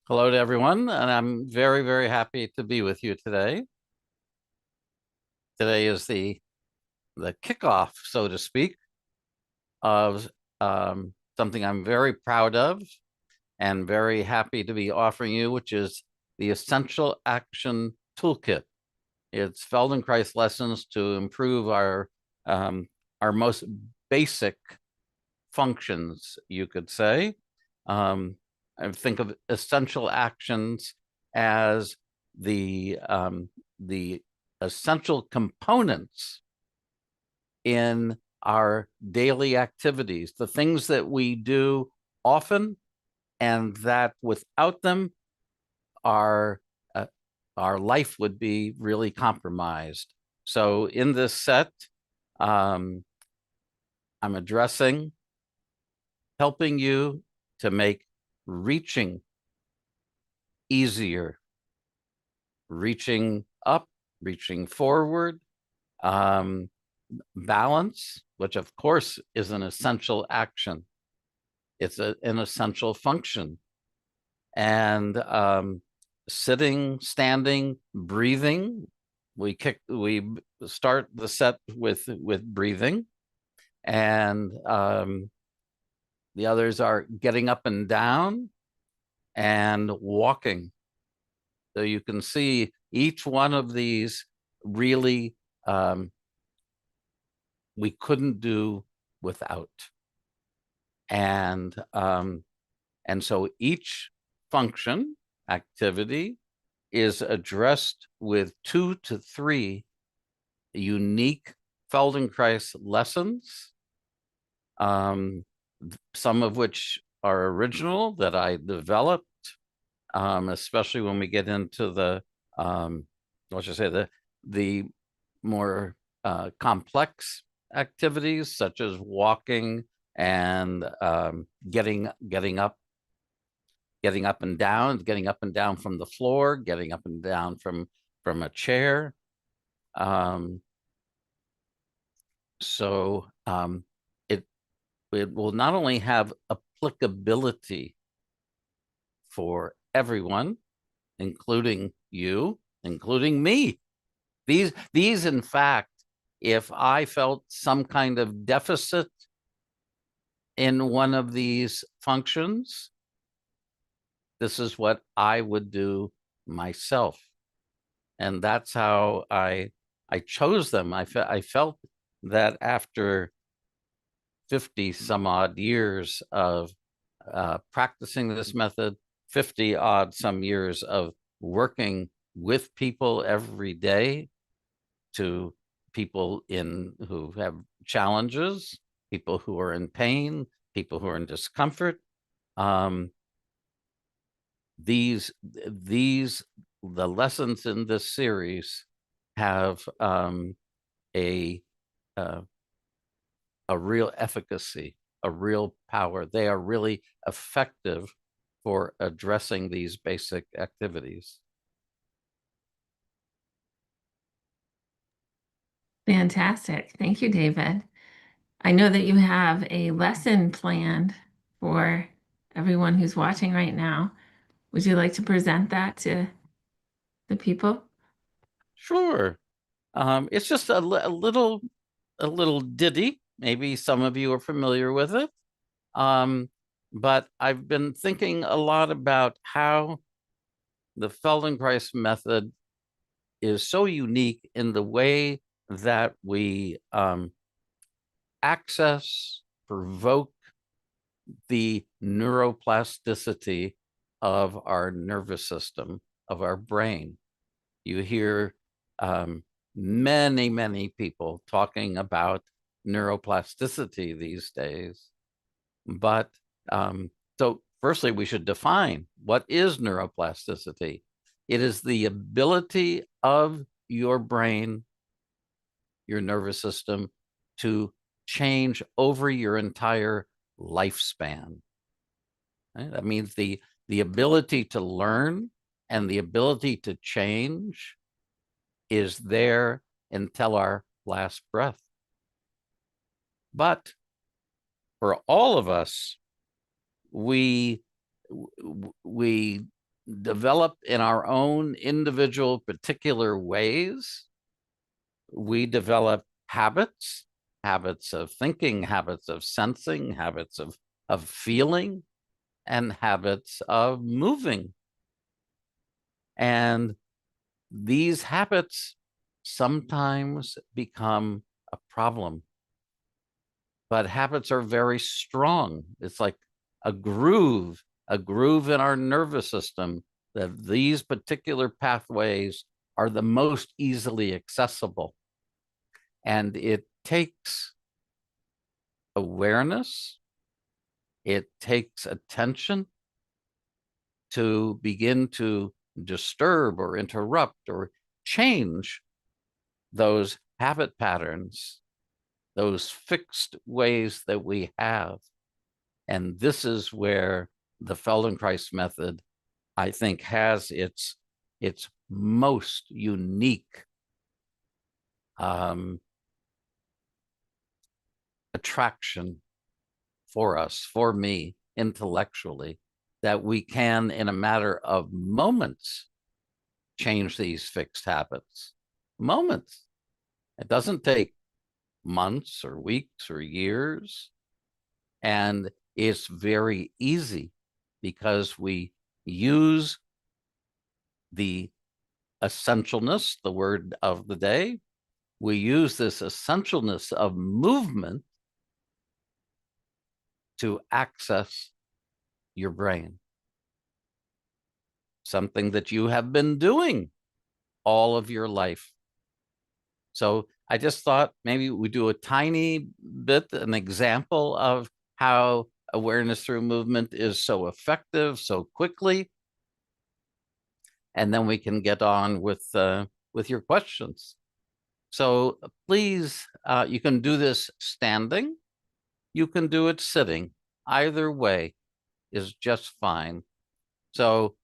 Hello to everyone, and I'm very, very happy to be with you today. Today is the kickoff, so to speak, of something I'm very proud of and very happy to be offering you, which is the Essential Action Toolkit. It's Feldenkrais lessons to improve um, our most basic functions, you could say. I think of essential actions as the essential components in our daily activities, the things that we do often, and that without them, our uh, our life would be really compromised. So in this set, um, I'm addressing helping you to make reaching easier, reaching up, reaching forward, um, balance, which of course is an essential action. It's an essential function. And sitting, standing, breathing. We start the set with breathing, and the others are getting up and down and walking. So you can see each one of these really we couldn't do without. And so each function activity is addressed with 2 to 3 unique Feldenkrais lessons, some of which are original that I developed, especially when we get into let's just say the more complex activities such as walking and getting up and down, getting up and down from the floor, getting up and down from a chair. So it will not only have applicability for everyone, including you, including me. These, in fact, if I felt some kind of deficit in one of these functions, this is what I would do myself. And that's how I chose them. I felt that after 50 some odd years of practicing this method, 50 odd some years of working with people every day, to people who have challenges, people who are in pain, people who are in discomfort. Um, the lessons in this series have a uh, a real efficacy, a real power. They are really effective for addressing these basic activities. Fantastic. Thank you, David. I know that you have a lesson planned for everyone who's watching right now. Would you like to present that to the people? Sure. It's just a little ditty. Maybe some of you are familiar with it. Um, but I've been thinking a lot about how the Feldenkrais method is so unique in the way that we access, provoke the neuroplasticity of our nervous system, of our brain. You hear many, many people talking about neuroplasticity these days. But so, firstly, we should define what is neuroplasticity. It is the ability of your brain, your nervous system, to change over your entire lifespan. Right? That means the ability to learn and the ability to change is there until our last breath. But for all of us, we we develop in our own individual particular ways. We develop habits, habits of thinking, habits of sensing, habits of feeling, and habits of moving. And these habits sometimes become a problem, but habits are very strong. It's like a groove in our nervous system, that these particular pathways are the most easily accessible. And it takes awareness, it takes attention to begin to disturb or interrupt or change those habit patterns, those fixed ways that we have. And this is where the Feldenkrais method, I think, has its most unique attraction for us, for me, intellectually, that we can, in a matter of moments, change these fixed habits. Moments. It doesn't take months or weeks or years. And it's very easy because we use the essentialness, the word of the day. We use this essentialness of movement to access your brain, something that you have been doing all of your life. So I just thought maybe we do a tiny bit, an example of how awareness through movement is so effective so quickly. And then we can get on with your questions. So please, you can do this standing. You can do it sitting. Either way is just fine. So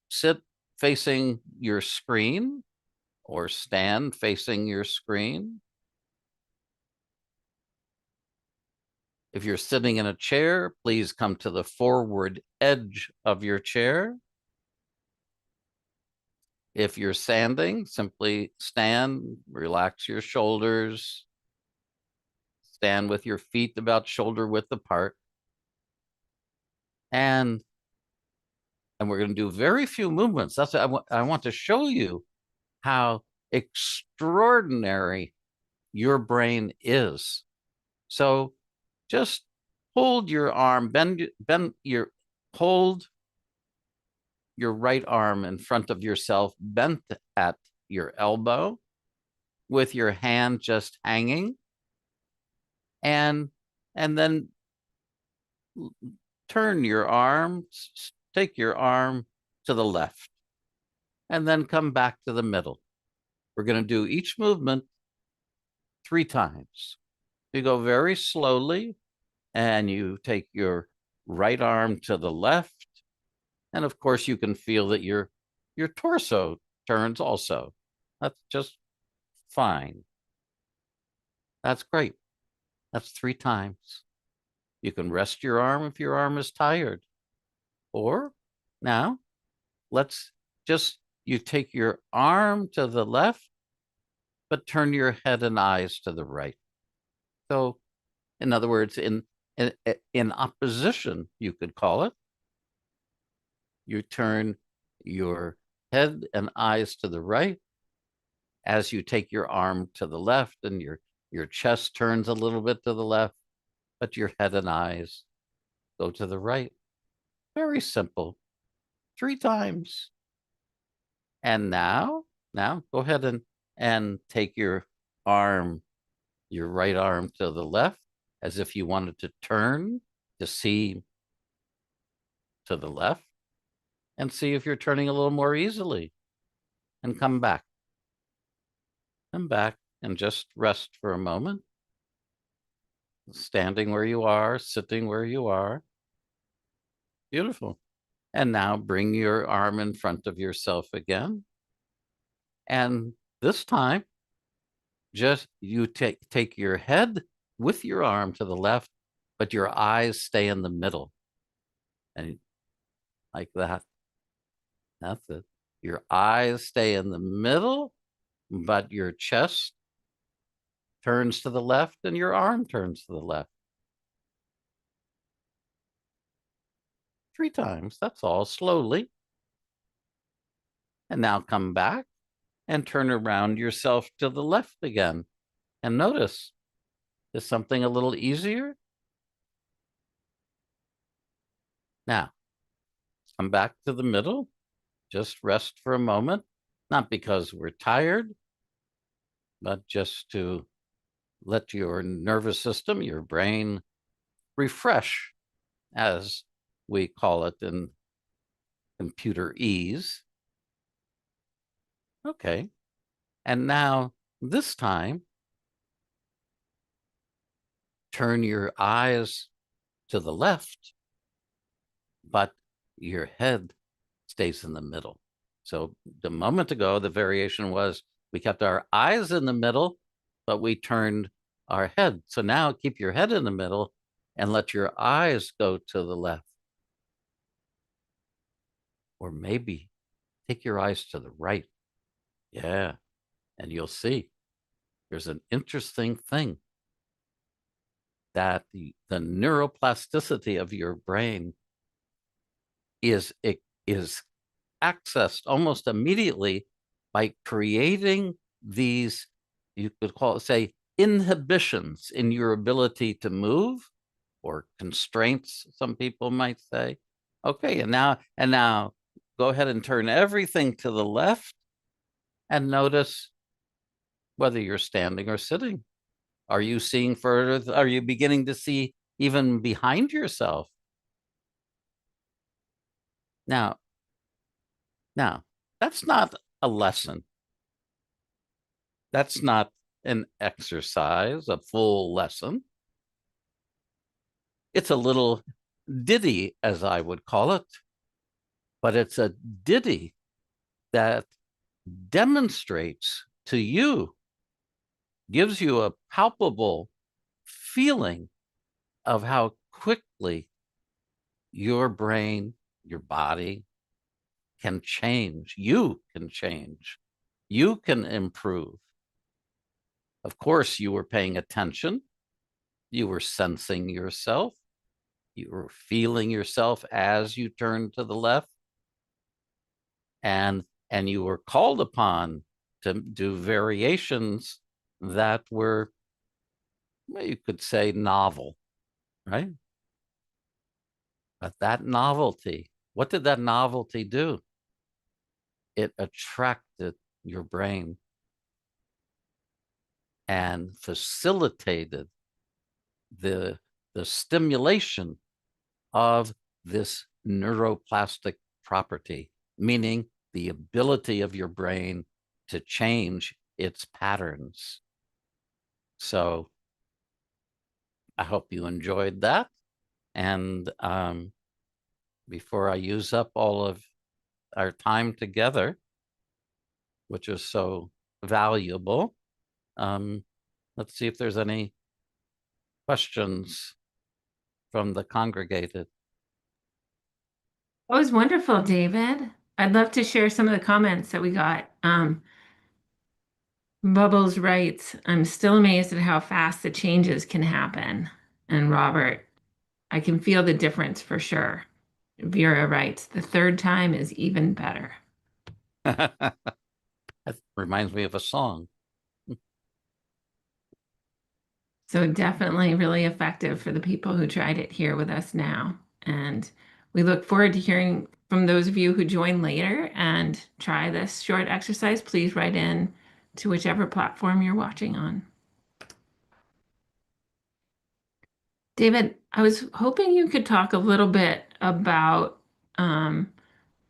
sit facing your screen or stand facing your screen. If you're sitting in a chair, please come to the forward edge of your chair. If you're standing, simply stand, relax your shoulders, stand with your feet about shoulder width apart. And we're going to do very few movements. That's what I want to show you how extraordinary your brain is. So just hold your arm, hold your right arm in front of yourself, bent at your elbow, with your hand just hanging, and then turn your arm, take your arm to the left, and then come back to the middle. We're going to do each movement 3 times. You go very slowly, and you take your right arm to the left, and of course you can feel that your torso turns also. That's just fine. That's great. That's 3 times. You can rest your arm if your arm is tired. Or now, let's just, you take your arm to the left, but turn your head and eyes to the right. So, in other words, in opposition, you could call it. You turn your head and eyes to the right as you take your arm to the left, and your chest turns a little bit to the left, but your head and eyes go to the right. Very simple. 3 times. And now go ahead and take your arm, your right arm to the left, as if you wanted to turn to see to the left, and see if you're turning a little more easily, and come back. Come back and just rest for a moment. Standing where you are, sitting where you are. Beautiful. And now bring your arm in front of yourself again. And this time, just you take your head with your arm to the left, but your eyes stay in the middle. And like that. That's it. Your eyes stay in the middle, but your chest turns to the left and your arm turns to the left. 3 times, that's all, slowly. And now come back and turn around yourself to the left again. And notice, is something a little easier? Now, come back to the middle. Just rest for a moment, not because we're tired, but just to let your nervous system, your brain, refresh, as we call it in computer ease. Okay. And now, this time, turn your eyes to the left, but your head stays in the middle. So the moment ago, the variation was we kept our eyes in the middle, but we turned our head. So now keep your head in the middle and let your eyes go to the left. Or maybe take your eyes to the right. Yeah. And you'll see there's an interesting thing that the neuroplasticity of your brain is accessed almost immediately by creating these, you could call it, say, inhibitions in your ability to move, or constraints, some people might say. Okay, and now go ahead and turn everything to the left and notice whether you're standing or sitting. Are you seeing further? Are you beginning to see even behind yourself? Now, that's not a lesson. That's not an exercise, a full lesson. It's a little ditty, as I would call it, but it's a ditty that demonstrates to you, gives you a palpable feeling of how quickly your brain, your body can change. You can change. You can improve. Of course, you were paying attention. You were sensing yourself. You were feeling yourself as you turned to the left. And you were called upon to do variations that were, well, you could say, novel, right? But that novelty, what did that novelty do? It attracted your brain and facilitated the stimulation of this neuroplastic property, meaning the ability of your brain to change its patterns. So I hope you enjoyed that. And before I use up all of our time together, which is so valuable, let's see if there's any questions from the congregated. That was wonderful, David. I'd love to share some of the comments that we got. Bubbles writes, I'm still amazed at how fast the changes can happen. And Robert, I can feel the difference for sure. Vera writes, the third time is even better. That reminds me of a song. So definitely really effective for the people who tried it here with us now. And we look forward to hearing from those of you who join later and try this short exercise. Please write in to whichever platform you're watching on. David, I was hoping you could talk a little bit about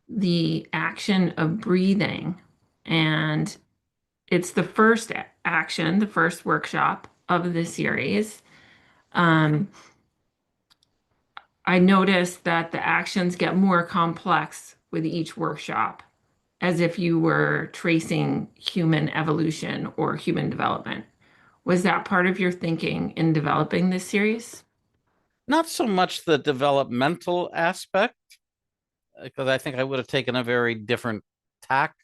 the action of breathing. And it's the first action, the first workshop of the series. I noticed that the actions get more complex with each workshop, as if you were tracing human evolution or human development. Was that part of your thinking in developing this series? Not so much the developmental aspect, because I think I would have taken a very different tack,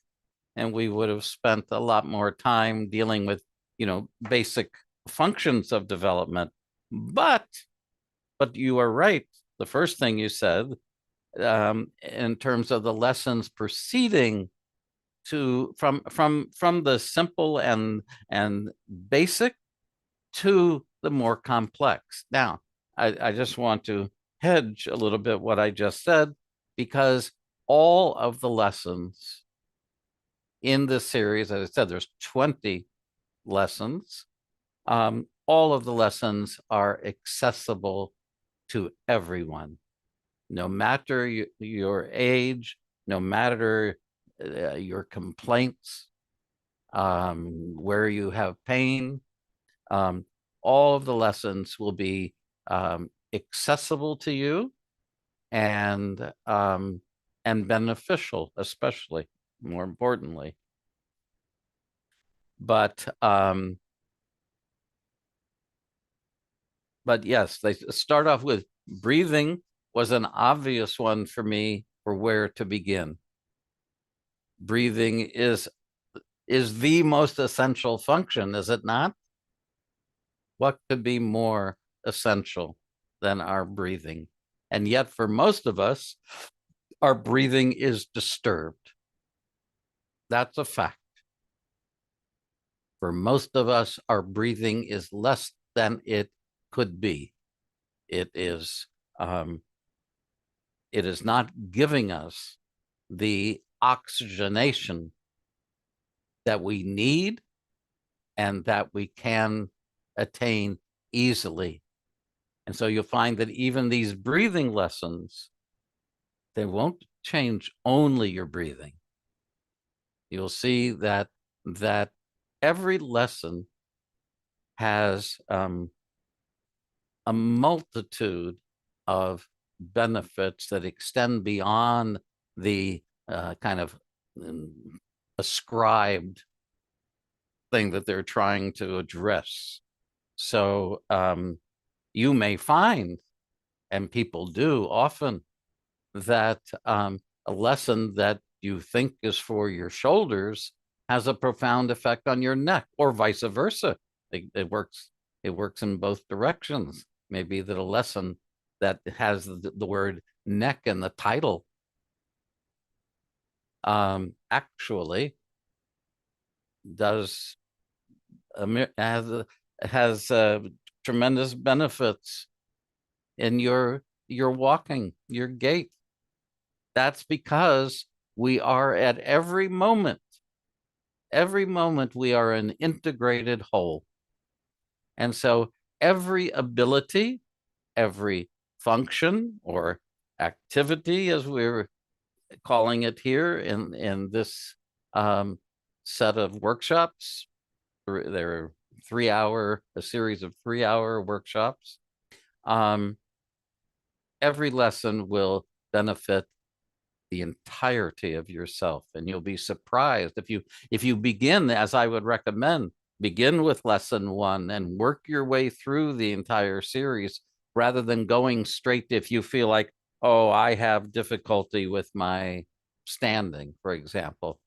and we would have spent a lot more time dealing with, basic functions of development. But you are right. The first thing you said, in terms of the lessons proceeding from the simple and basic to the more complex. Now, I just want to hedge a little bit what I just said, because all of the lessons in this series, as I said, there's 20 lessons. All of the lessons are accessible to everyone, no matter your age, no matter your complaints, where you have pain. Um, all of the lessons will be accessible to you, and beneficial, especially, more importantly. But yes, they start off with breathing was an obvious one for me for where to begin. Breathing is the most essential function, is it not? What could be more essential than our breathing? And yet, for most of us, our breathing is disturbed. That's a fact. For most of us, our breathing is less than it could be. It is not giving us the oxygenation that we need and that we can attain easily. And so you'll find that even these breathing lessons, they won't change only your breathing. You'll see that every lesson has a multitude of benefits that extend beyond the kind of ascribed thing that they're trying to address. So you may find, and people do often, that a lesson that you think is for your shoulders has a profound effect on your neck, or vice versa. It works in both directions. Maybe that a lesson that has the word neck in the title actually does has tremendous benefits in your walking, your gait. That's because we are at every moment we are an integrated whole. And so every ability, every function or activity, as we're calling it here in this set of workshops, there are a series of 3-hour workshops. Every lesson will benefit the entirety of yourself, and you'll be surprised if you begin, as I would recommend, begin with lesson 1 and work your way through the entire series, rather than going straight. If you feel like, oh, I have difficulty with my standing, for example,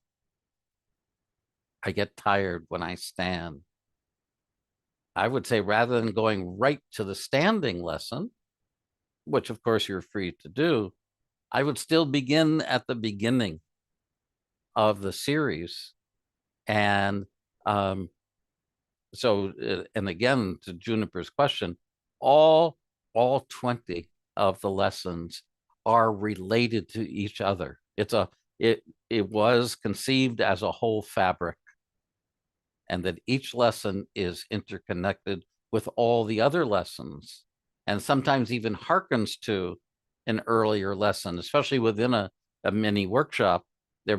I get tired when I stand, I would say, rather than going right to the standing lesson, which of course you're free to do, I would still begin at the beginning of the series. And and again, to Juniper's question, all 20 of the lessons are related to each other. It was conceived as a whole fabric, and that each lesson is interconnected with all the other lessons, and sometimes even harkens to an earlier lesson, especially within a mini workshop. There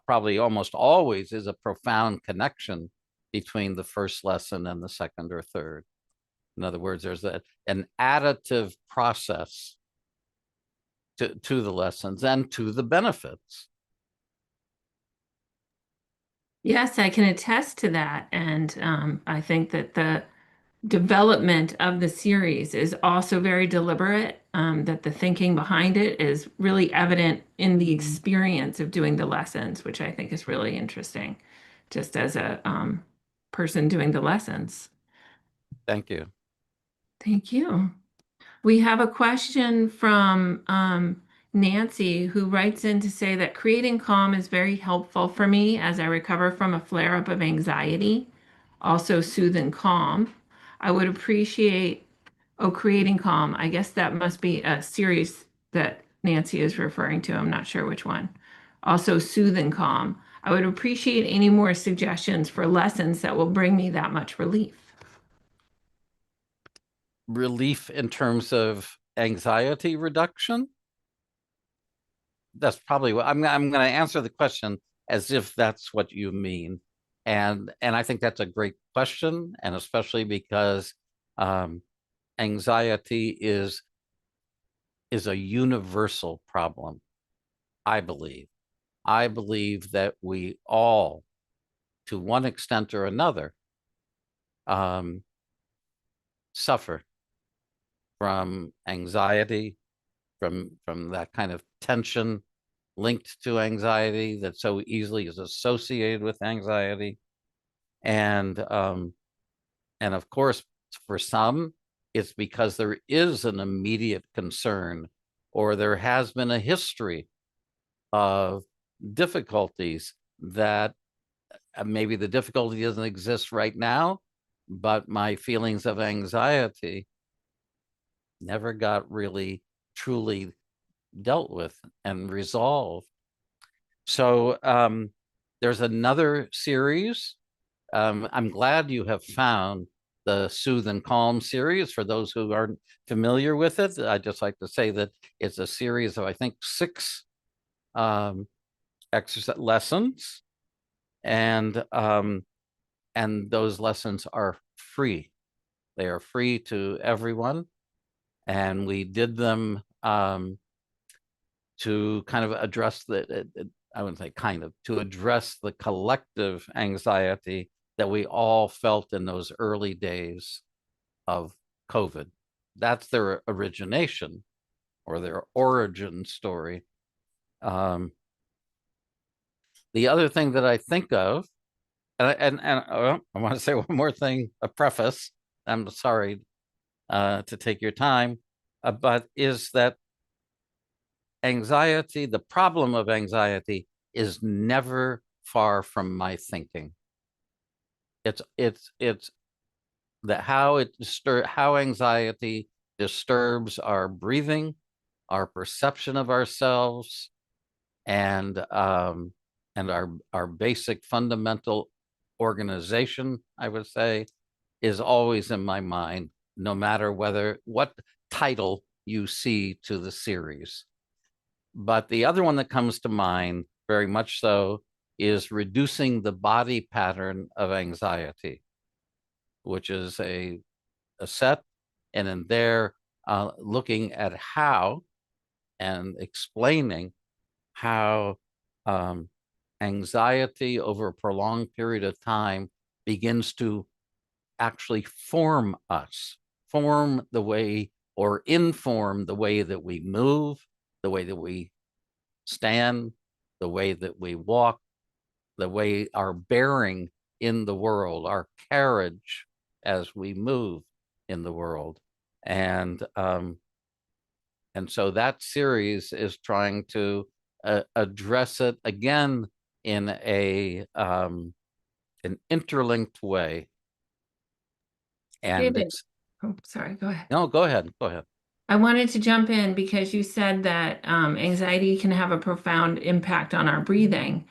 probably almost always is a profound connection between the first lesson and the second or third. In other words, there's an additive process to the lessons and to the benefits. Yes, I can attest to that. And I think that development of the series is also very deliberate, that the thinking behind it is really evident in the experience of doing the lessons, which I think is really interesting, just as a person doing the lessons. Thank you. Thank you. We have a question from Nancy, who writes in to say that creating calm is very helpful for me as I recover from a flare-up of anxiety. Also, soothe and calm. I would appreciate, oh, creating calm. I guess that must be a series that Nancy is referring to. I'm not sure which one. Also, soothe and calm. I would appreciate any more suggestions for lessons that will bring me that much relief. Relief in terms of anxiety reduction? That's probably what I'm going to answer the question as if that's what you mean. And I think that's a great question, and especially because um, anxiety is a universal problem, I believe. I believe that we all, to one extent or another, um, suffer from anxiety, from that kind of tension linked to anxiety that so easily is associated with anxiety. And and of course, for some, it's because there is an immediate concern, or there has been a history of difficulties that maybe the difficulty doesn't exist right now, but my feelings of anxiety never got really truly dealt with and resolved. So there's another series. I'm glad you have found the Soothe and Calm series. For those who aren't familiar with it, I'd just like to say that it's a series of, I think, 6 um, exercise lessons, and those lessons are free. They are free to everyone, and we did them to kind of address I wouldn't say kind of, to address the collective anxiety that we all felt in those early days of COVID. That's their origination or their origin story. The other thing that I think of, I want to say one more thing, a preface. I'm sorry to take your time, but is that anxiety, the problem of anxiety, is never far from my thinking. It's that how anxiety disturbs our breathing, our perception of ourselves, and our basic fundamental organization, I would say, is always in my mind, no matter what title you see to the series. But the other one that comes to mind, very much so, is reducing the body pattern of anxiety, which is a set, and in there, looking at how and explaining how anxiety over a prolonged period of time begins to actually form us, form the way or inform the way that we move, the way that we stand, the way that we walk, the way our bearing in the world, our carriage as we move in the world. And so that series is trying to address it again in an interlinked way. And David, it's oh, sorry, go ahead. no, go ahead, go ahead. I wanted to jump in because you said that anxiety can have a profound impact on our breathing.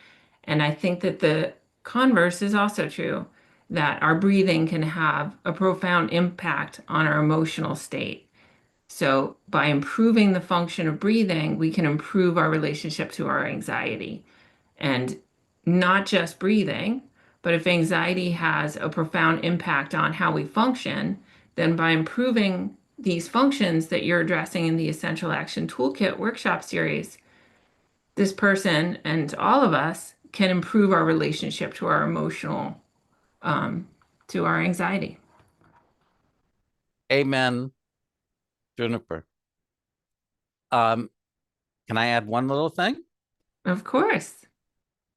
And I think that the converse is also true, that our breathing can have a profound impact on our emotional state. So, by improving the function of breathing, we can improve our relationship to our anxiety. And not just breathing, but if anxiety has a profound impact on how we function, then by improving these functions that you're addressing in the Essential Action Toolkit workshop series, this person and all of us can improve our relationship to our emotional, to our anxiety. Amen, Juniper. Um, can I add one little thing? Of course.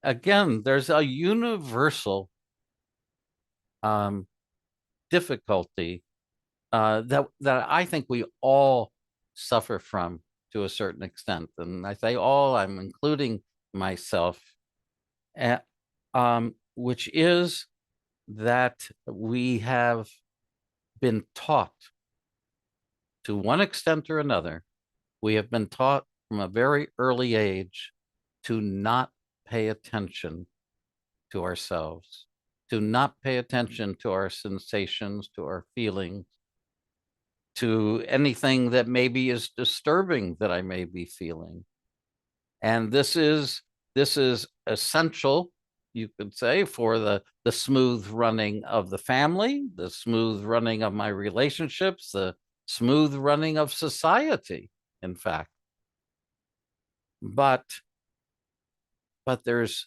Again, there's a universal um, difficulty that I think we all suffer from to a certain extent, and I say all, I'm including myself, uh, which is that we have been taught, to one extent or another, we have been taught from a very early age to not pay attention to ourselves, to not pay attention to our sensations, to our feelings, to anything that maybe is disturbing that I may be feeling. And this is essential, you could say, for the smooth running of the family, the smooth running of my relationships, the smooth running of society, in fact. But there's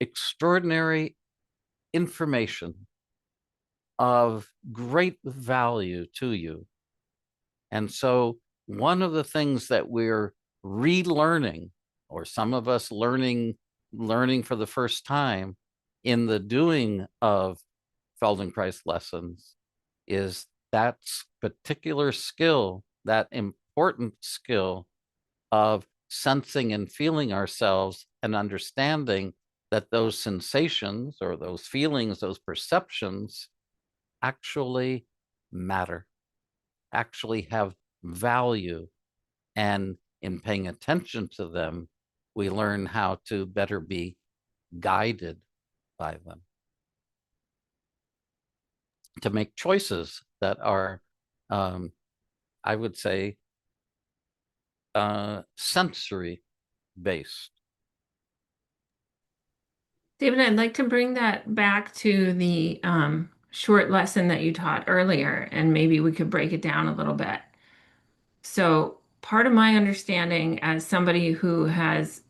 extraordinary information of great value to you. And so one of the things that we're relearning, or some of us learning for the first time in the doing of Feldenkrais lessons, is that particular skill, that important skill of sensing and feeling ourselves and understanding that those sensations or those feelings, those perceptions actually matter, actually have value. And in paying attention to them, we learn how to better be guided by them, to make choices that are, I would say, sensory based. David, I'd like to bring that back to the short lesson that you taught earlier, and maybe we could break it down a little bit. So, part of my understanding as somebody who has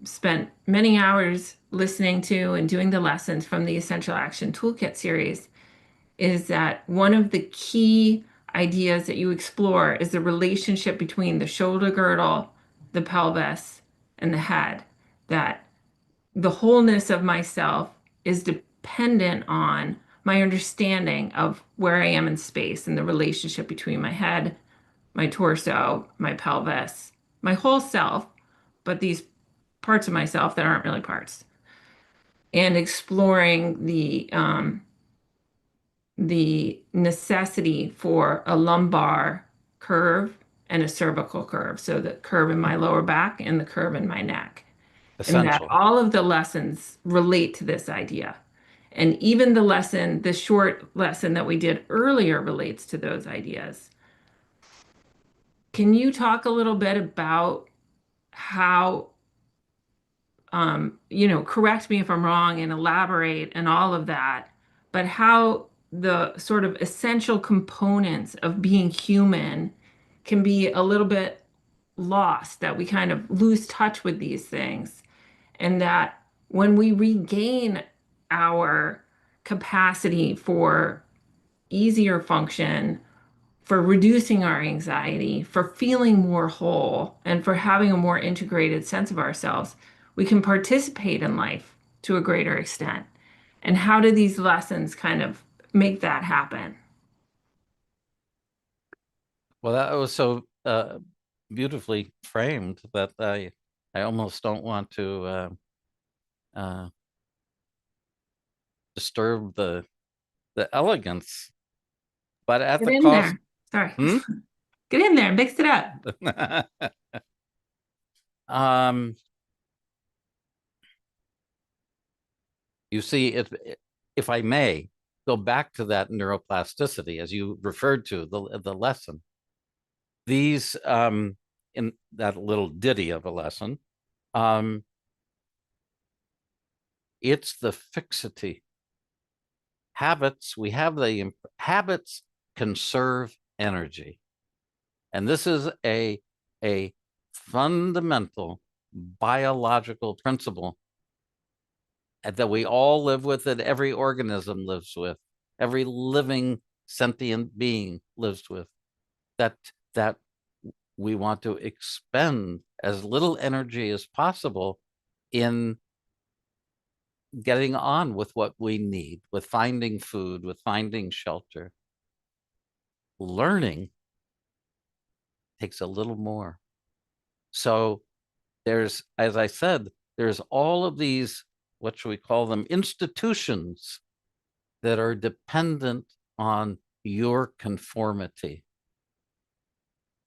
spent many hours listening to and doing the lessons from the Essential Action Toolkit series is that one of the key ideas that you explore is the relationship between the shoulder girdle, the pelvis, and the head. That the wholeness of myself is dependent on my understanding of where I am in space and the relationship between my head, my torso, my pelvis, my whole self, but these parts of myself that aren't really parts, and exploring the necessity for a lumbar curve and a cervical curve. So the curve in my lower back and the curve in my neck. And that Essential. all of the lessons relate to this idea. And even the lesson, the short lesson that we did earlier relates to those ideas. Can you talk a little bit about how, correct me if I'm wrong and elaborate and all of that, but how the sort of essential components of being human can be a little bit lost, that we kind of lose touch with these things, and that when we regain our capacity for easier function, for reducing our anxiety, for feeling more whole, and for having a more integrated sense of ourselves, we can participate in life to a greater extent. And how do these lessons kind of make that happen? Well, that was so beautifully framed that I almost don't want to uh, disturb the elegance, but at Get the in cost. there. Sorry. Hmm? Get in there, mix it up. um, you see, if I may go back to that neuroplasticity, as you referred to the lesson, these in that little ditty of a lesson, um, it's the fixity. Habits, we have the habits conserve energy. And this is a fundamental biological principle that we all live with, that every organism lives with, every living sentient being lives with, that that we want to expend as little energy as possible in getting on with what we need, with finding food, with finding shelter. Learning takes a little more. So there's, as I said, there's all of these, what should we call them, institutions that are dependent on your conformity,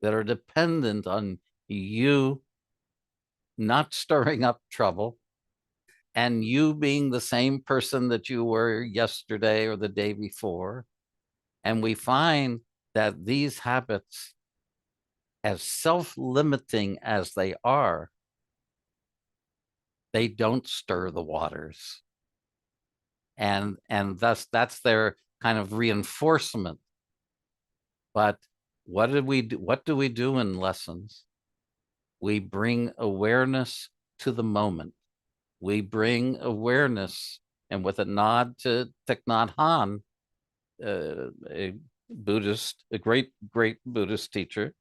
that are dependent on you not stirring up trouble and you being the same person that you were yesterday or the day before. And we find that these habits, as self-limiting as they are, they don't stir the waters. And thus that's their kind of reinforcement. But what do we do in lessons? We bring awareness to the moment. We bring awareness, and with a nod to Thich Nhat Hanh, a great Buddhist teacher,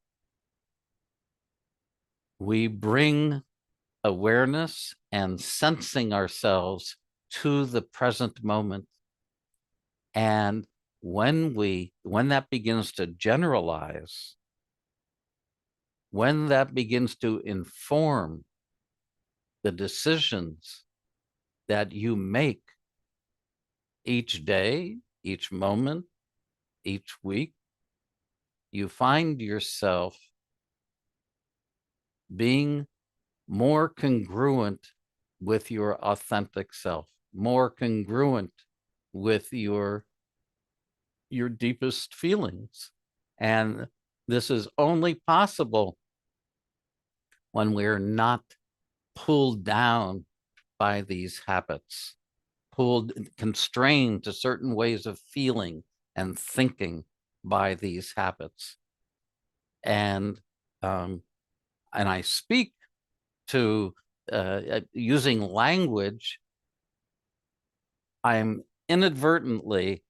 we bring awareness and sensing ourselves to the present moment. And when that begins to generalize, when that begins to inform the decisions that you make each day, each moment, each week, you find yourself being more congruent with your authentic self, more congruent with your deepest feelings. And this is only possible when we're not pulled down by these habits, constrained to certain ways of feeling and thinking by these habits. And I speak to using language. I'm inadvertently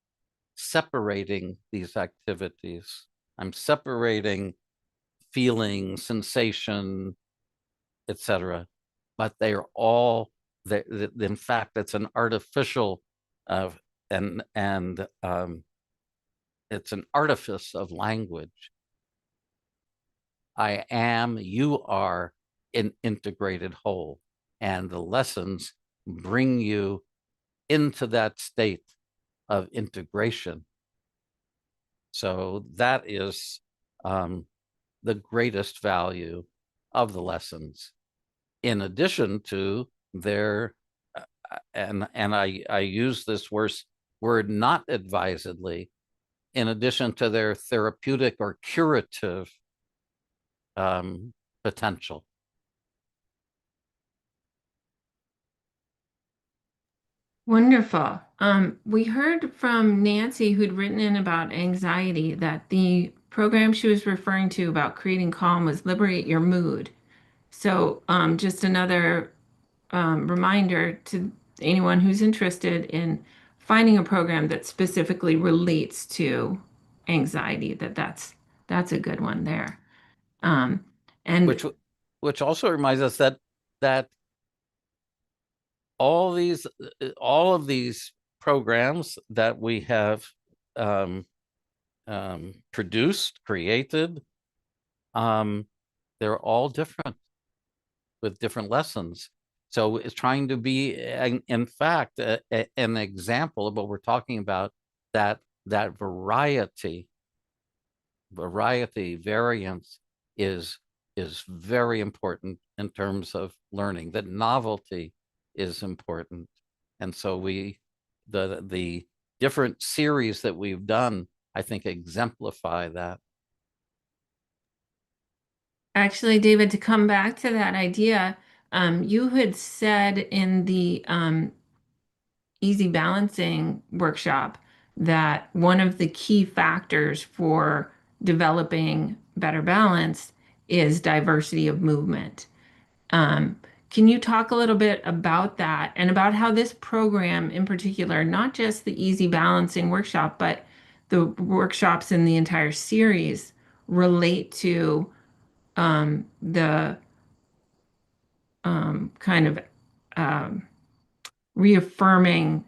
separating these activities. I'm separating feeling, sensation, etc. But they are all, in fact, it's an artificial and it's an artifice of language. I am, you are an integrated whole, and the lessons bring you into that state of integration. So that is the greatest value of the lessons, in addition to their, and I use this word not advisedly, in addition to their therapeutic or curative potential. Wonderful. We heard from Nancy, who'd written in about anxiety, that the program she was referring to about creating calm was Liberate Your Mood. So, just another reminder to anyone who's interested in finding a program that specifically relates to anxiety, that's a good one there. Um, and which also reminds us that all of these programs that we have produced, created, they're all different with different lessons. So it's trying to be, in fact, an example of what we're talking about, that variety, variance is very important in terms of learning. That novelty is important. And so the different series that we've done, I think, exemplify that. actually, David, to come back to that idea, you had said in the easy balancing workshop that one of the key factors for developing better balance is diversity of movement. Um, can you talk a little bit about that and about how this program in particular, not just the easy balancing workshop, but the workshops in the entire series relate to the kind of um, reaffirming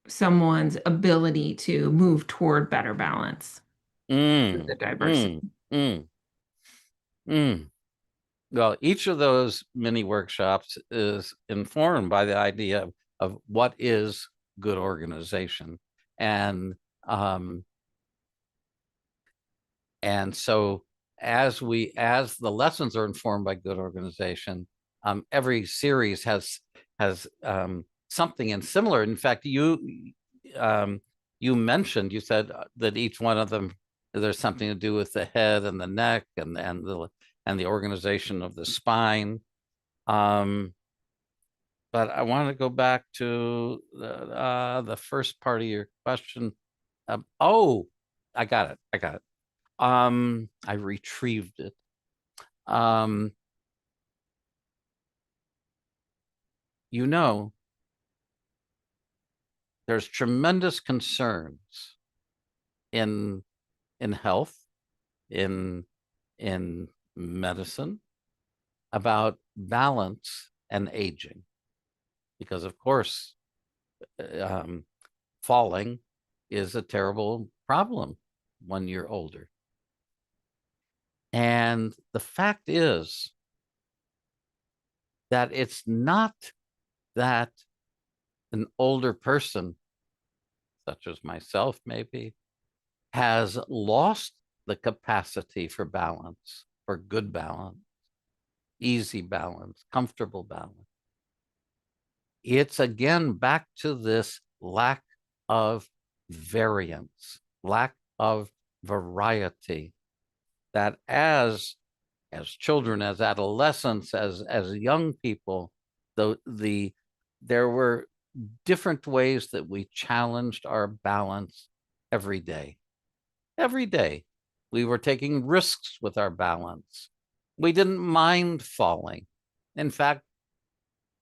someone's ability to move toward better balance with the Mm, diversity. mm, mm, mm. Well, each of those mini workshops is informed by the idea of what is good organization. And um, and so as the lessons are informed by good organization, every series has something in similar. In fact, um, you said that each one of them, there's something to do with the head and the neck and the organization of the spine. Um, but I want to go back to the first part of your question. Oh, I got it. I got it. I retrieved it. Um, you know, there's tremendous concerns in health, in in medicine about balance and aging, because of course, um, falling is a terrible problem when you're older. And the fact is that it's not that an older person, such as myself, maybe, has lost the capacity for balance, for good balance, easy balance, comfortable balance. It's again back to this lack of variance, lack of variety, that as children, as adolescents, as young people, the there were different ways that we challenged our balance every day. Every day, we were taking risks with our balance. We didn't mind falling. In fact,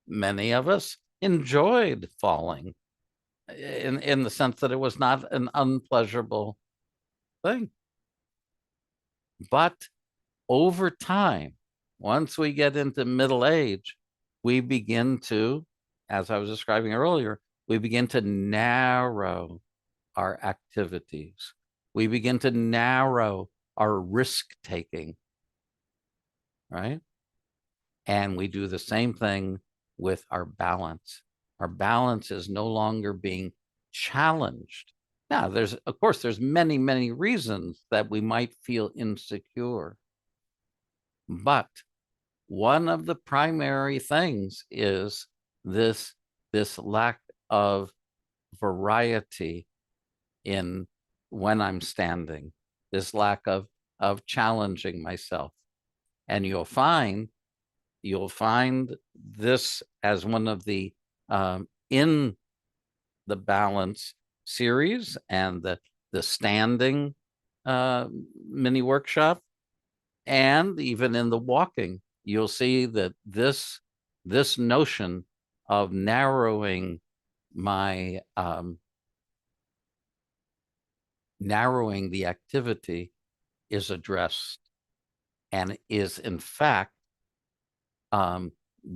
many of us enjoyed falling in the sense that it was not an unpleasurable thing. But over time, once we get into middle age, we begin to, as I was describing earlier, we begin to narrow our activities. We begin to narrow our risk taking, right? And we do the same thing with our balance. Our balance is no longer being challenged. Now, of course, there's many reasons that we might feel insecure. But one of the primary things is this, this lack of variety in when I'm standing, this lack of challenging myself. And you'll find this as one of the in the balance series and the standing mini workshop, and even in the walking, you'll see that this notion of my narrowing the activity is addressed and is in fact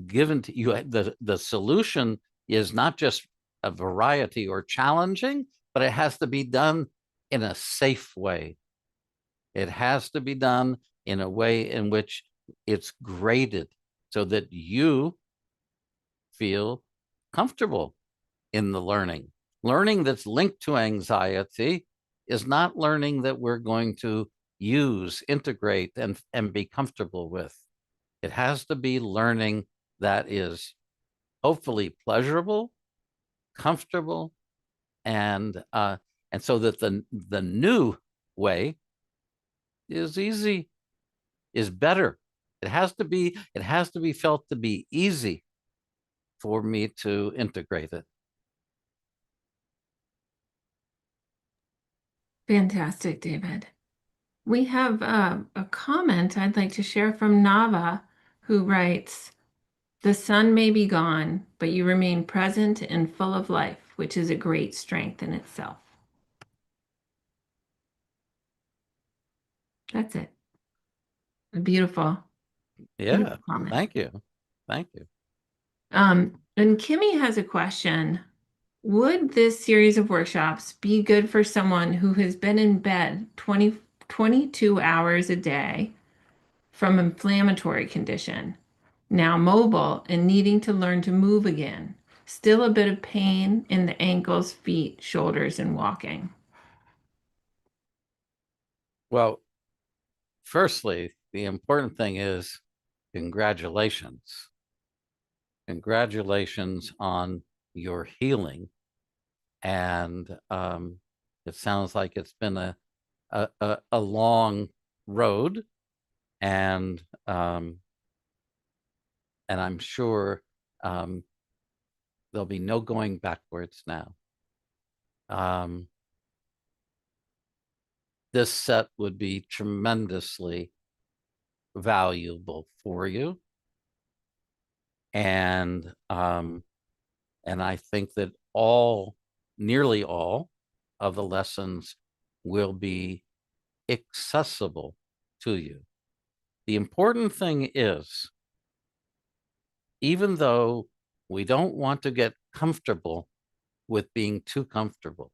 given to you. The solution is not just a variety or challenging, but it has to be done in a safe way. It has to be done in a way in which it's graded so that you feel comfortable in the learning. Learning that's linked to anxiety is not learning that we're going to use, integrate, and be comfortable with. It has to be learning that is hopefully pleasurable, comfortable, and so that the new way is easy, is better. It has to be felt to be easy for me to integrate it. Fantastic, David. We have a comment I'd like to share from Nava, who writes, "The sun may be gone, but you remain present and full of life, which is a great strength in itself." That's it. Beautiful, Yeah. beautiful comment. Thank you. Thank you. And Kimmy has a question. Would this series of workshops be good for someone who has been in bed 22 hours a day from inflammatory condition, now mobile and needing to learn to move again? Still a bit of pain in the ankles, feet, shoulders, and walking. Well, firstly, the important thing is congratulations. Congratulations on your healing. And it sounds like it's been a long road. And and I'm sure um, there'll be no going backwards now. Um, this set would be tremendously valuable for you, and I think that nearly all of the lessons will be accessible to you. The important thing is, even though we don't want to get comfortable with being too comfortable,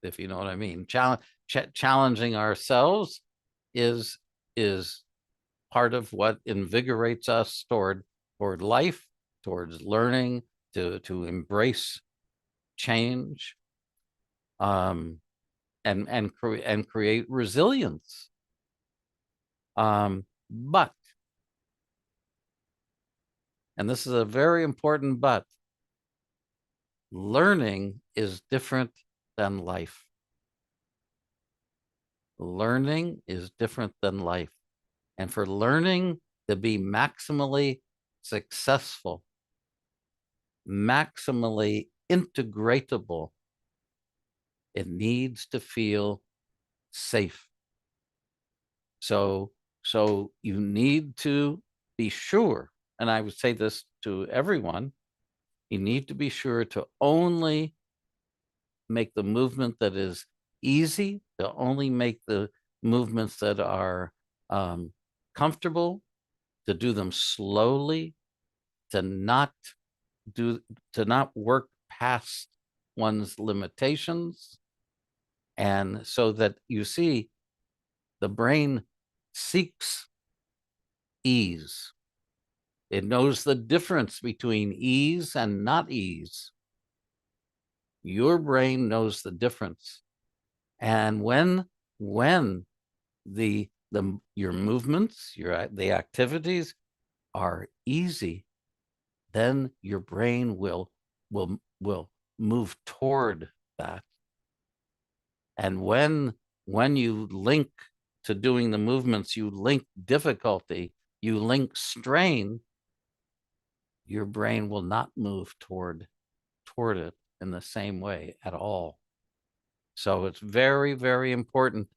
if you know what I mean. Challenging ourselves is is part of what invigorates us toward life, towards learning, to embrace change, um, and create resilience. But, and this is a very important but, learning is different than life. Learning is different than life. And for learning to be maximally successful, maximally integratable, it needs to feel safe. So, so you need to be sure, and I would say this to everyone, you need to be sure to only make the movement that is easy, to only make the movements that are comfortable, to do them slowly, to not do to not work past one's limitations. And so that you see, the brain seeks ease. It knows the difference between ease and not ease. Your brain knows the difference. And when the your movements, the activities are easy, then your brain will move toward that. And when you link to doing the movements, you link difficulty, you link strain, your brain will not move toward it in the same way at all. So it's very, very important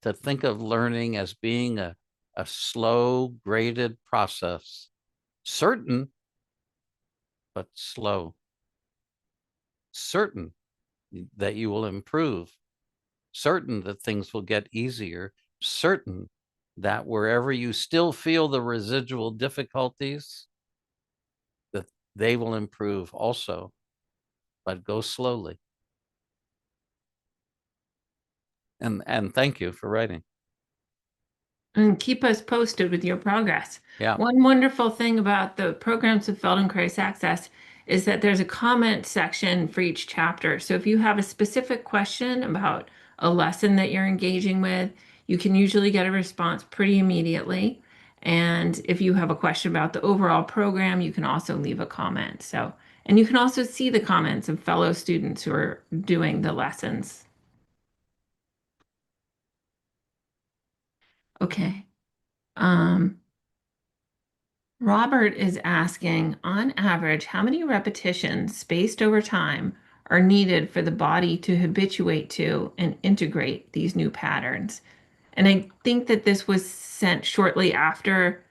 to think of learning as being a slow, graded process, certain, but slow, certain that you will improve, certain that things will get easier, certain that wherever you still feel the residual difficulties, that they will improve also, but go slowly. And thank you for writing. And keep us posted with your progress. Yeah. One wonderful thing about the programs of Feldenkrais Access is that there's a comment section for each chapter. So if you have a specific question about a lesson that you're engaging with, you can usually get a response pretty immediately. And if you have a question about the overall program, you can also leave a comment. So, and you can also see the comments of fellow students who are doing the lessons. Okay. Um, Robert is asking, on average, how many repetitions spaced over time are needed for the body to habituate to and integrate these new patterns? And I think that this was sent shortly after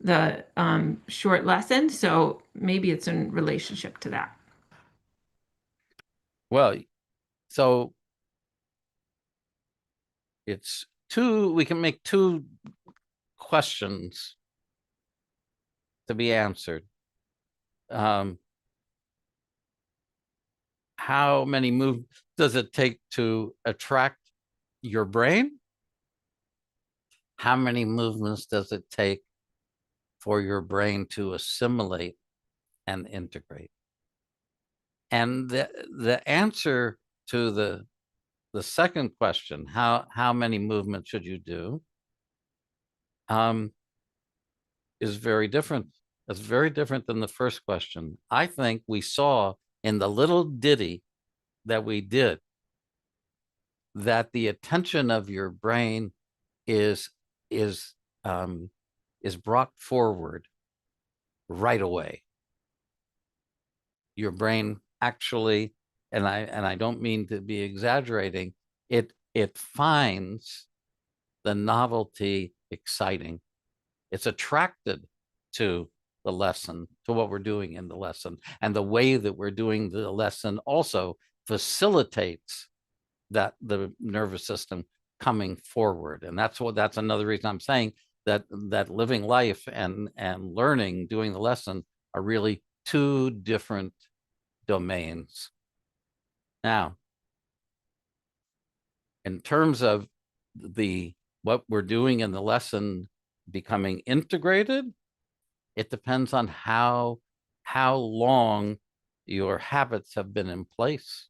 the short lesson, so maybe it's in relationship to that. Well, so it's two questions to be answered. How many moves does it take to attract your brain? How many movements does it take for your brain to assimilate and integrate? And the answer to the second question, how many movements should you do, is very different. It's very different than the first question. I think we saw in the little ditty that we did that the attention of your brain is is um, is brought forward right away. Your brain actually, and I don't mean to be exaggerating, it finds the novelty exciting. It's attracted to the lesson, to what we're doing in the lesson. And the way that we're doing the lesson also facilitates that the nervous system coming forward. And that's another reason I'm saying that living life and learning, doing the lesson, are really two different domains. Now, in terms of what we're doing in the lesson becoming integrated, it depends on how long your habits have been in place,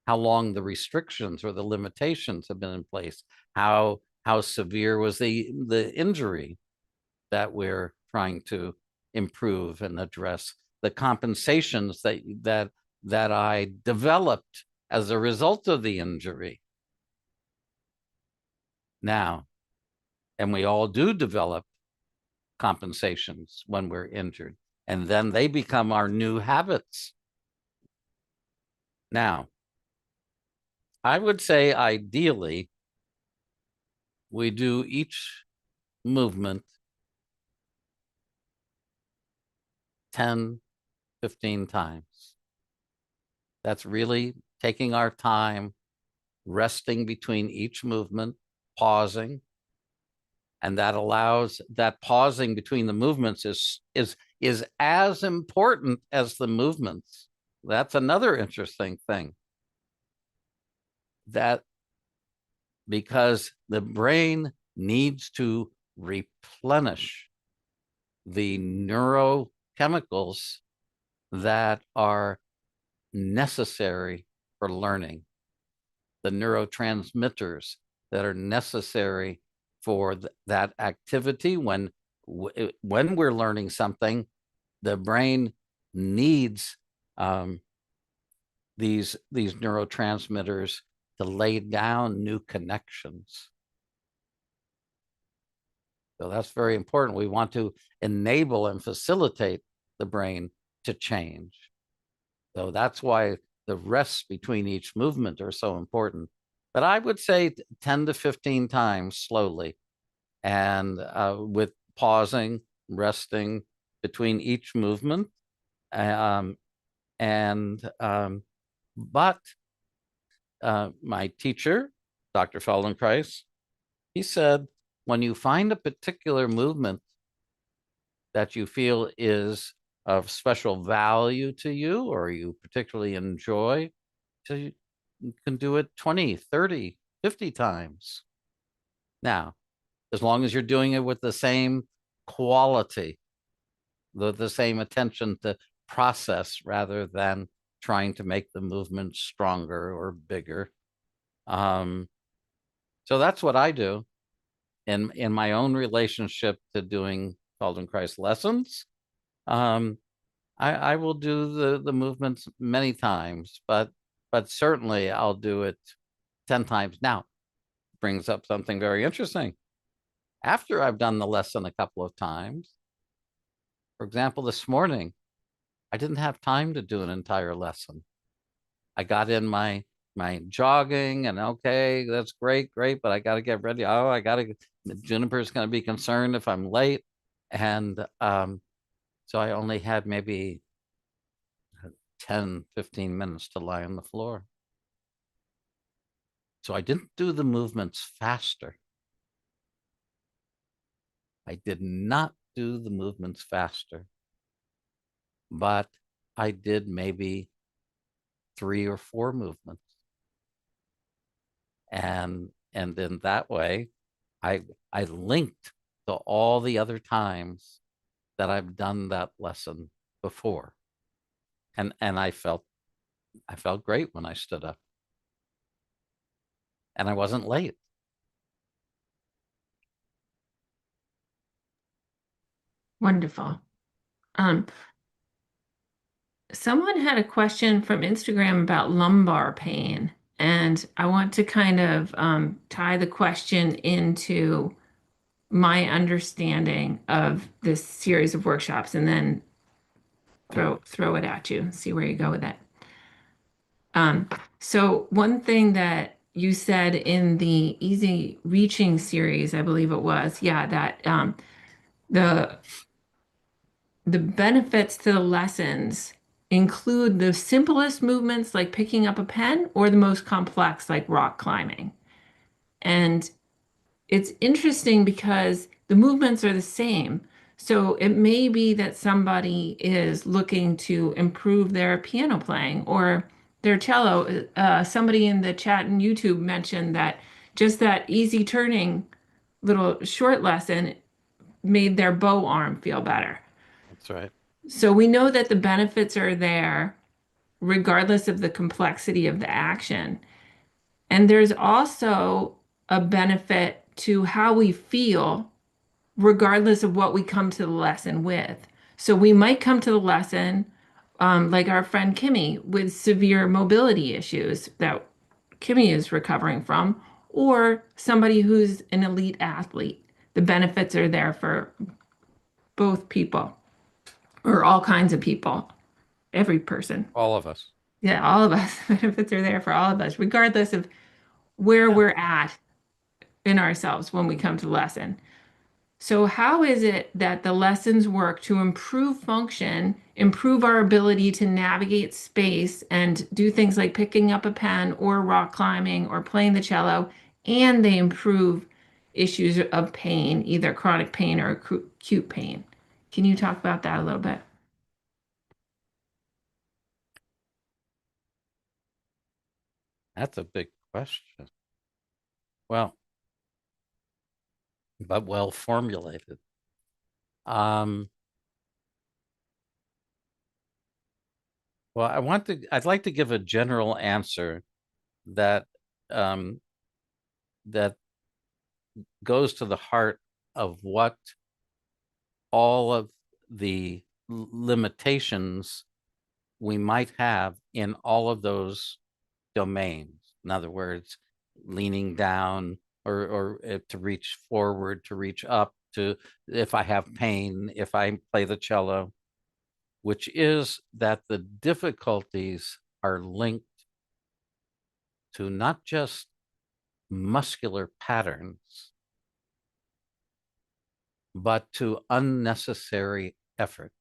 how long the restrictions or the limitations have been in place, how severe was the injury that we're trying to improve and address, the compensations that I developed as a result of the injury. Now, and we all do develop compensations when we're injured, and then they become our new habits. Now, I would say ideally, we do each movement 10, 15 times. That's really taking our time, resting between each movement, pausing. And that allows that pausing between the movements is as important as the movements. That's another interesting thing. That because the brain needs to replenish the neurochemicals that are necessary for learning, the neurotransmitters that are necessary for that activity. When we're learning something, the brain needs these neurotransmitters to lay down new connections. So that's very important. We want to enable and facilitate the brain to change. So that's why the rests between each movement are so important. But I would say 10 to 15 times slowly, and with pausing, resting between each movement. But my teacher, Dr. Feldenkrais, he said, when you find a particular movement that you feel is of special value to you or you particularly enjoy, so you can do it 20, 30, 50 times. Now, as long as you're doing it with the same quality, the same attention to process rather than trying to make the movement stronger or bigger. So that's what I do in my own relationship to doing Feldenkrais lessons. I will do the movements many times, but certainly I'll do it 10 times. Now, brings up something very interesting. After I've done the lesson a couple of times, for example, this morning, I didn't have time to do an entire lesson. I got in my jogging and okay, that's great, but I got to get ready. Oh, Juniper's going to be concerned if I'm late. And so I only had maybe 10, 15 minutes to lie on the floor. So I didn't do the movements faster. I did not do the movements faster, but I did maybe 3 or 4 movements. And in that way, I linked to all the other times that I've done that lesson before. And I felt great when I stood up. And I wasn't late. Wonderful. Um, Someone had a question from Instagram about lumbar pain, and I want to kind of tie the question into my understanding of this series of workshops, and then throw it at you, see where you go with it. Um, so one thing that you said in the Easy Reaching series, I believe it was, yeah, that the the benefits to the lessons include the simplest movements like picking up a pen or the most complex like rock climbing. And it's interesting because the movements are the same. So it may be that somebody is looking to improve their piano playing or their cello. Somebody in the chat and YouTube mentioned that just that easy turning little short lesson made their bow arm feel better. That's right. So we know that the benefits are there regardless of the complexity of the action. And there's also a benefit to how we feel regardless of what we come to the lesson with. So we might come to the lesson, like our friend Kimmy, with severe mobility issues that Kimmy is recovering from, or somebody who's an elite athlete. The benefits are there for both people or all kinds of people, every person. All of us. Yeah, all of us. Benefits are there for all of us, regardless of where Yeah. we're at in ourselves when we come to the lesson. So, how is it that the lessons work to improve function, improve our ability to navigate space and do things like picking up a pen or rock climbing or playing the cello, and they improve issues of pain, either chronic pain or acute pain? Can you talk about that a little bit? That's a big question. Well, but well formulated. Um, well, I'd like to give a general answer that um, that goes to the heart of what all of the limitations we might have in all of those domains. In other words, leaning down or to reach forward, to reach up, to if I have pain, if I play the cello, which is that the difficulties are linked to not just muscular patterns, but to unnecessary effort.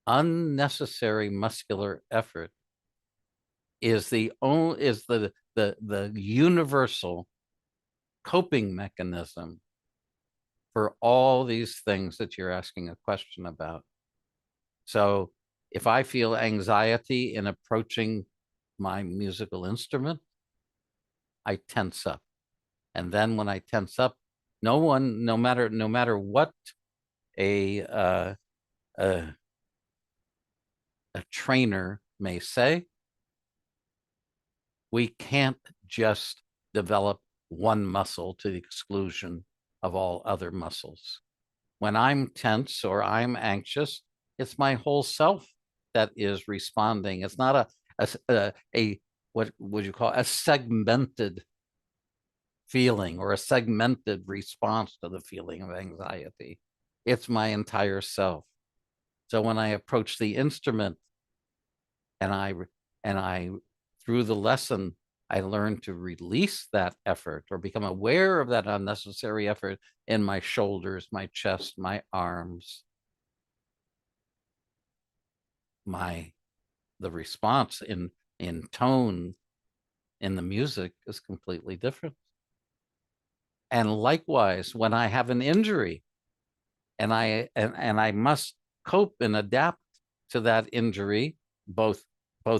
Unnecessary muscular effort is the universal coping mechanism for all these things that you're asking a question about. So if I feel anxiety in approaching my musical instrument, I tense up. And then when I tense up, no matter what a uh, a, a trainer may say, we can't just develop one muscle to the exclusion of all other muscles. When I'm tense or I'm anxious, it's my whole self that is responding. It's not a what would you call a segmented feeling or a segmented response to the feeling of anxiety. It's my entire self. So when I approach the instrument and I through the lesson I learn to release that effort or become aware of that unnecessary effort in my shoulders, my chest, my arms, my the response in tone in the music is completely different. And likewise, when I have an injury and I must cope and adapt to that injury, both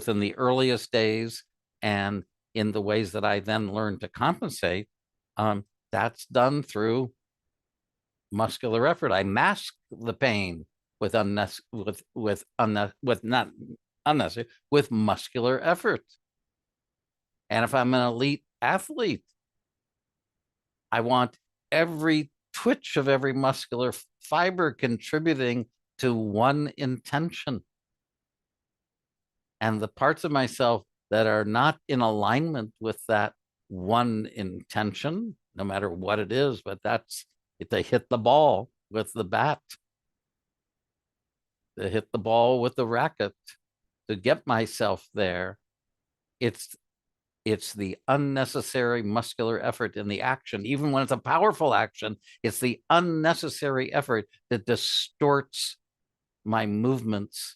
in the earliest days and in the ways that I then learn to compensate, that's done through muscular effort. I mask the pain with not unnecessary, with muscular effort. And if I'm an elite athlete, I want every twitch of every muscular fiber contributing to one intention. And the parts of myself that are not in alignment with that one intention, no matter what it is, but that's if they hit the ball with the bat, they hit the ball with the racket, to get myself there, it's the unnecessary muscular effort in the action. Even when it's a powerful action, it's the unnecessary effort that distorts my movements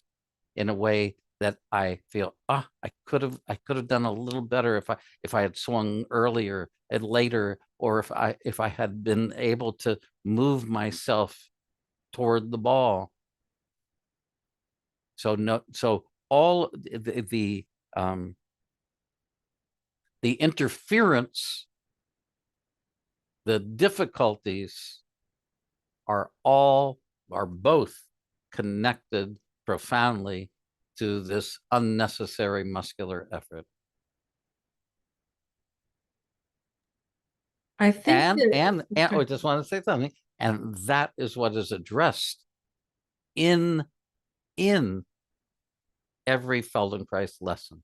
in a way that I feel, I could have done a little better if I had swung earlier and later, or if I had been able to move myself toward the ball. So all the interference, the difficulties are both connected profoundly to this unnecessary muscular effort. I think And I just want to say something, and that is what is addressed in every Feldenkrais lesson.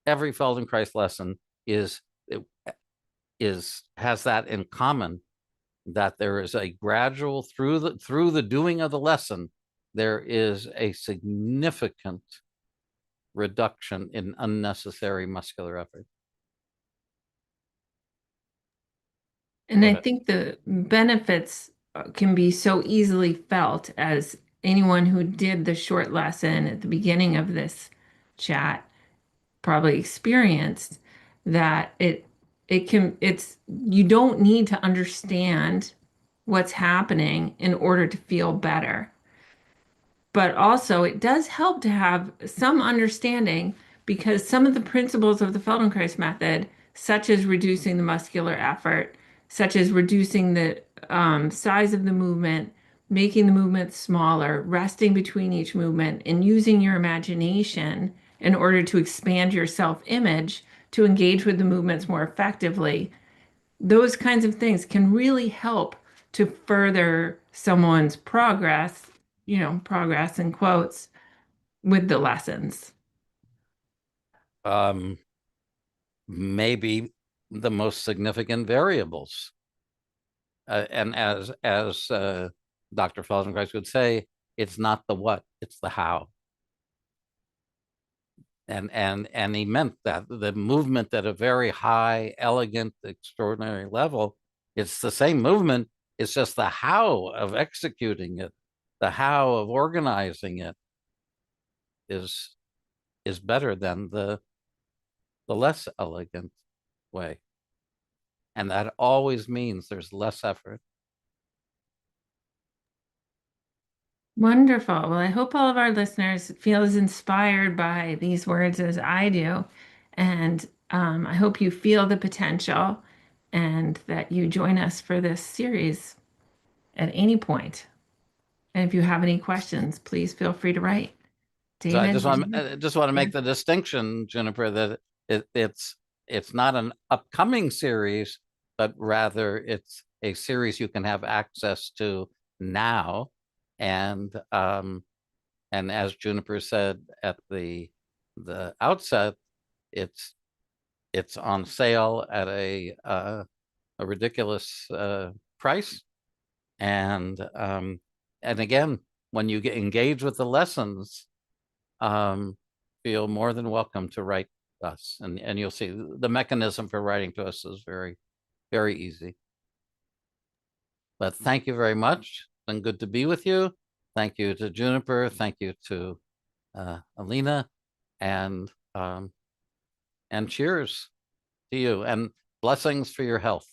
Every Feldenkrais lesson has that in common, that there is a gradual through the doing of the lesson, there is a significant reduction in unnecessary muscular effort. And I think the benefits can be so easily felt, as anyone who did the short lesson at the beginning of this chat probably experienced, that it's you don't need to understand what's happening in order to feel better. But also, it does help to have some understanding, because some of the principles of the Feldenkrais method, such as reducing the muscular effort, such as reducing the size of the movement, making the movement smaller, resting between each movement, and using your imagination in order to expand your self-image to engage with the movements more effectively, those kinds of things can really help to further someone's progress, progress in quotes, with the lessons. Maybe the most significant variables. And as Dr. Feldenkrais would say, it's not the what, it's the how. And he meant that the movement at a very high, elegant, extraordinary level, it's the same movement. It's just the how of executing it, the how of organizing it is better than the less elegant way. And that always means there's less effort. Wonderful. Well, I hope all of our listeners feel as inspired by these words as I do. And I hope you feel the potential, and that you join us for this series at any point. And if you have any questions, please feel free to write. So I David? just want to make the distinction, Juniper, that it's not an upcoming series, but rather it's a series you can have access to now. And as Juniper said at the outset, it's on sale at a ridiculous price. And again, when you engage with the lessons, feel more than welcome to write us, and you'll see the mechanism for writing to us is very, very easy. But thank you very much. It's been good to be with you. Thank you to Juniper. Thank you to Alina, and cheers to you, and blessings for your health.